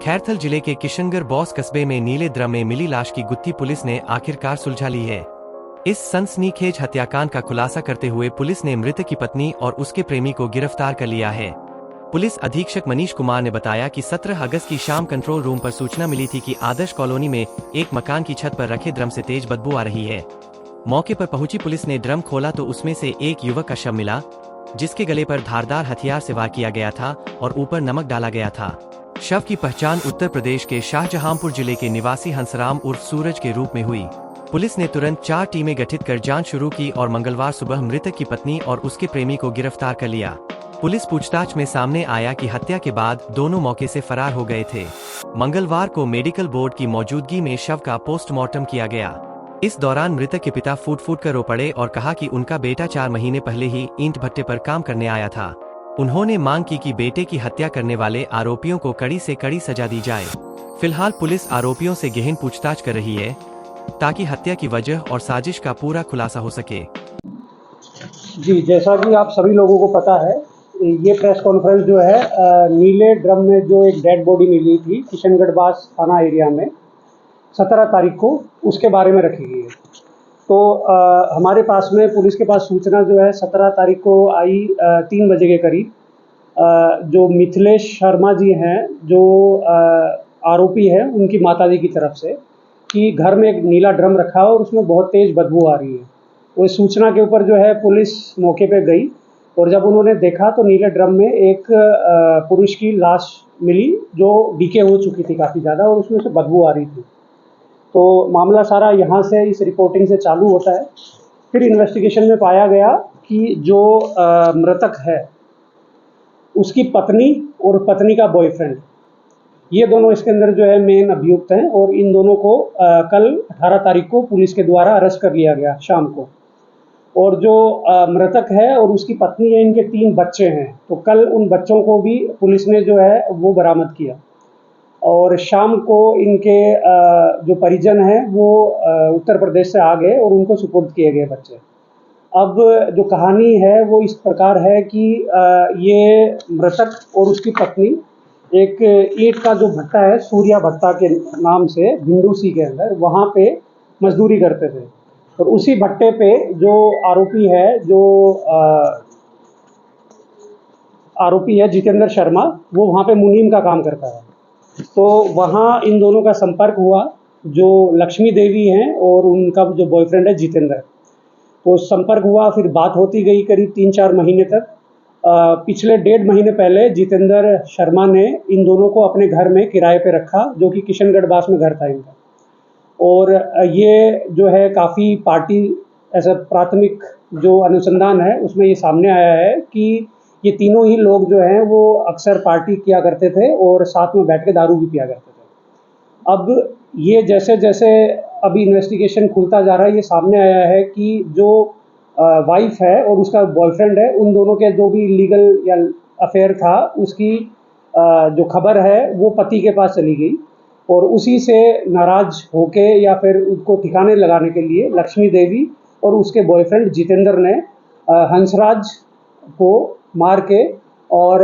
खैरथल जिले के किशनगढ़ बॉस कस्बे में नीले ड्रम में मिली लाश की गुत्थी पुलिस ने आखिरकार सुलझा ली है। इस सनसनीखेज हत्याकांड का खुलासा करते हुए पुलिस ने मृतक की पत्नी और उसके प्रेमी को गिरफ्तार कर लिया है। पुलिस अधीक्षक मनीष कुमार ने बताया कि 17 अगस्त की शाम कंट्रोल रूम पर सूचना मिली थी कि आदर्श कॉलोनी में एक मकान की छत पर रखे ड्रम से तेज बदबू आ रही है। मौके पर पहुंची पुलिस ने ड्रम खोला तो उसमें से एक युवक का शव मिला, जिसके गले पर धारदार हथियार से वार किया गया था और ऊपर नमक डाला गया था। शव की पहचान उत्तर प्रदेश के शाहजहांपुर जिले के निवासी हंसराम उर्फ सूरज के रूप में हुई। पुलिस ने तुरंत 4 टीमें गठित कर जांच शुरू की और मंगलवार सुबह मृतक की पत्नी और उसके प्रेमी को गिरफ्तार कर लिया। पुलिस पूछताछ में सामने आया कि हत्या के बाद दोनों मौके से फरार हो गए थे। मंगलवार को मेडिकल बोर्ड की मौजूदगी में शव का पोस्टमार्टम किया गया। इस दौरान मृतक के पिता फूट फूट कर रो पड़े और कहा कि उनका बेटा 4 महीने पहले ही ईंट भट्टे पर काम करने आया था। उन्होंने मांग की कि बेटे की हत्या करने वाले आरोपियों को कड़ी से कड़ी सजा दी जाए। फिलहाल पुलिस आरोपियों से गहन पूछताछ कर रही है ताकि हत्या की वजह और साजिश का पूरा खुलासा हो सके। जी, जैसा कि आप सभी लोगों को पता है, ये प्रेस कॉन्फ्रेंस जो है नीले ड्रम में जो एक डेड बॉडी मिली थी किशनगढ़ बास थाना एरिया में 17 तारीख को, उसके बारे में रखी गई है। तो हमारे पास में पुलिस के पास सूचना जो है 17 तारीख को आई 3 बजे के करीब। जो मिथिलेश शर्मा जी हैं, जो आरोपी हैं, उनकी माताजी की तरफ से कि घर में एक नीला ड्रम रखा है और उसमें बहुत तेज़ बदबू आ रही है। वो सूचना के ऊपर जो है पुलिस मौके पे गई और जब उन्होंने देखा तो नीले ड्रम में एक पुरुष की लाश मिली जो डीके हो चुकी थी काफ़ी ज़्यादा और उसमें से बदबू आ रही थी। तो मामला सारा यहाँ से इस रिपोर्टिंग से चालू होता है। फिर इन्वेस्टिगेशन में पाया गया कि जो मृतक है उसकी पत्नी और पत्नी का बॉयफ्रेंड, ये दोनों इसके अंदर जो है मेन अभियुक्त हैं और इन दोनों को कल 18 तारीख को पुलिस के द्वारा अरेस्ट कर लिया गया शाम को। और जो मृतक है और उसकी पत्नी है, इनके 3 बच्चे हैं, तो कल उन बच्चों को भी पुलिस ने जो है वो बरामद किया और शाम को इनके जो परिजन हैं वो उत्तर प्रदेश से आ गए और उनको सुपुर्द किए गए बच्चे। अब जो कहानी है वो इस प्रकार है कि ये मृतक और उसकी पत्नी एक ईंट का जो भट्टा है सूर्या भट्टा के नाम से भिंडूसी के अंदर, वहाँ पे मजदूरी करते थे। और उसी भट्टे पे जो आरोपी है, आरोपी है जितेंद्र शर्मा, वो वहाँ पे मुनीम का काम करता है। तो वहाँ इन दोनों का संपर्क हुआ, जो लक्ष्मी देवी हैं और उनका जो बॉयफ्रेंड है जितेंद्र, तो संपर्क हुआ। फिर बात होती गई करीब 3-4 महीने तक। पिछले 1.5 महीने पहले जितेंद्र शर्मा ने इन दोनों को अपने घर में किराए पे रखा, जो कि किशनगढ़ बास में घर था इनका। और ये जो है काफ़ी पार्टी, ऐसा प्राथमिक जो अनुसंधान है उसमें ये सामने आया है कि ये तीनों ही लोग जो हैं वो अक्सर पार्टी किया करते थे और साथ में बैठ के दारू भी पिया करते थे। अब ये जैसे जैसे अभी इन्वेस्टिगेशन खुलता जा रहा है, ये सामने आया है कि जो वाइफ है और उसका बॉयफ्रेंड है, उन दोनों के जो भी लीगल या अफेयर था, उसकी जो खबर है वो पति के पास चली गई और उसी से नाराज होके या फिर उसको ठिकाने लगाने के लिए लक्ष्मी देवी और उसके बॉयफ्रेंड जितेंद्र ने हंसराज को मार के और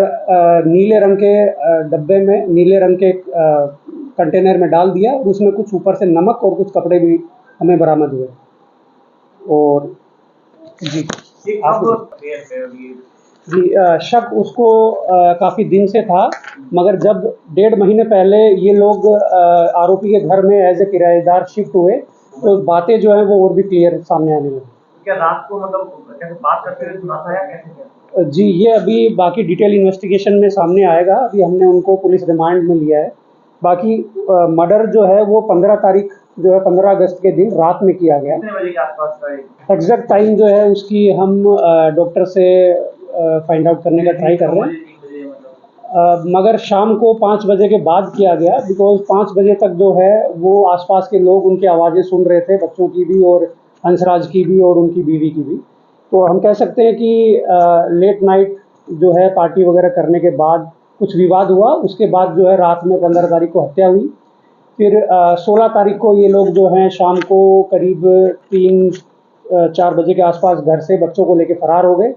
नीले रंग के डब्बे में, नीले रंग के कंटेनर में डाल दिया और उसमें कुछ ऊपर से नमक और कुछ कपड़े भी हमें बरामद हुए। और जी शक उसको काफ़ी दिन से था, मगर जब 1.5 महीने पहले ये लोग आरोपी के घर में एज ए किराएदार शिफ्ट हुए तो बातें जो है वो और भी क्लियर सामने आने लगी। क्या रात को मतलब कैसे बात करते हुए सुना था या कैसे क्या? जी, ये अभी बाकी डिटेल इन्वेस्टिगेशन में सामने आएगा। अभी हमने उनको पुलिस रिमांड में लिया है। बाकी मर्डर जो है वो 15 तारीख जो है 15 अगस्त के दिन रात में किया गया। कितने बजे के आसपास का है? एग्जैक्ट टाइम जो है उसकी हम डॉक्टर से फाइंड आउट करने का ट्राई कर रहे हैं, मगर शाम को 5 बजे के बाद किया गया, बिकॉज 5 बजे तक जो है वो आसपास के लोग उनकी आवाज़ें सुन रहे थे, बच्चों की भी और हंसराज की भी और उनकी बीवी की भी। तो हम कह सकते हैं कि लेट नाइट जो है पार्टी वगैरह करने के बाद कुछ विवाद हुआ, उसके बाद जो है रात में 15 तारीख को हत्या हुई। फिर 16 तारीख को ये लोग जो हैं शाम को करीब 3-4 बजे के आसपास घर से बच्चों को लेकर फरार हो गए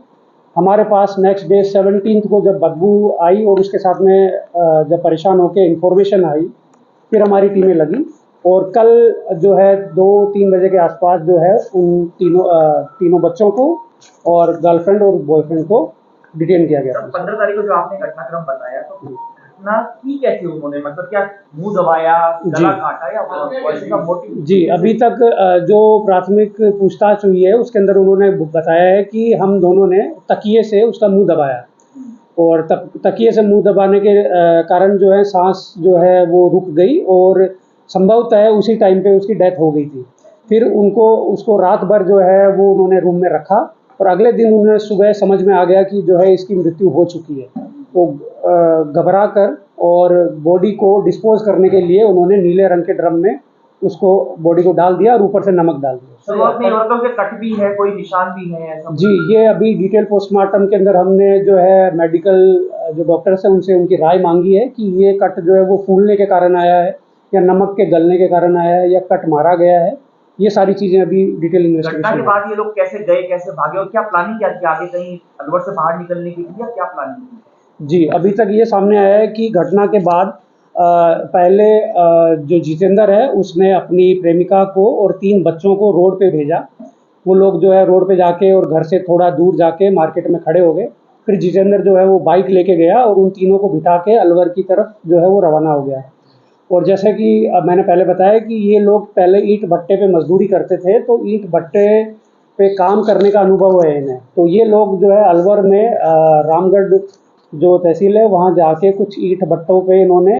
हमारे पास नेक्स्ट डे 17 को जब बदबू आई और उसके साथ में जब परेशान होकर इंफॉर्मेशन आई, फिर हमारी टीमें लगी और कल जो है 2-3 बजे के आसपास जो है उन तीनों बच्चों को और गर्लफ्रेंड और बॉयफ्रेंड को डिटेन किया गया। 15 तारीख को जो आपने घटनाक्रम बताया, तो घटना की कैसे उन्होंने, मतलब क्या मुंह दबाया, गला काटा या वैसे का मोटिव? जी, अभी तक जो प्राथमिक पूछताछ हुई है उसके अंदर उन्होंने बताया है कि हम दोनों ने तकिए से उसका मुंह दबाया और तकिए से मुंह दबाने के कारण जो है सांस जो है वो रुक गई और संभवतः उसी टाइम पे उसकी डेथ हो गई थी। फिर उसको रात भर जो है वो उन्होंने रूम में रखा और अगले दिन उन्हें सुबह समझ में आ गया कि जो है इसकी मृत्यु हो चुकी है। तो घबरा कर और बॉडी को डिस्पोज करने के लिए उन्होंने नीले रंग के ड्रम में उसको बॉडी को डाल दिया और ऊपर से नमक डाल दिया। शुरुआत में औरतों के कट भी है, कोई निशान भी है ऐसा? जी, ये अभी डिटेल पोस्टमार्टम के अंदर हमने जो है मेडिकल जो डॉक्टर्स हैं उनसे उनकी राय मांगी है कि ये कट जो है वो फूलने के कारण आया है या नमक के गलने के कारण आया है या कट मारा गया है। ये सारी चीजें अभी डिटेल इन्वेस्टिगेशन। घटना के बाद ये लोग कैसे गए, कैसे भागे और क्या प्लानिंग क्या थी आगे, कहीं अलवर से बाहर निकलने की थी या क्या प्लानिंग थी? जी, अभी तक ये सामने आया है कि घटना के बाद पहले जो जितेंद्र है उसने अपनी प्रेमिका को और 3 बच्चों को रोड पे भेजा। वो लोग जो है रोड पे जाके और घर से थोड़ा दूर जाके मार्केट में खड़े हो गए। फिर जितेंद्र जो है वो बाइक लेके गया और उन तीनों को बिठा के अलवर की तरफ जो है वो रवाना हो गया। और जैसे कि मैंने पहले बताया कि ये लोग पहले ईंट भट्टे पे मजदूरी करते थे, तो ईंट भट्टे पे काम करने का अनुभव है इन्हें। तो ये लोग जो है अलवर में रामगढ़ जो तहसील है वहाँ जाके कुछ ईंट भट्टों पे इन्होंने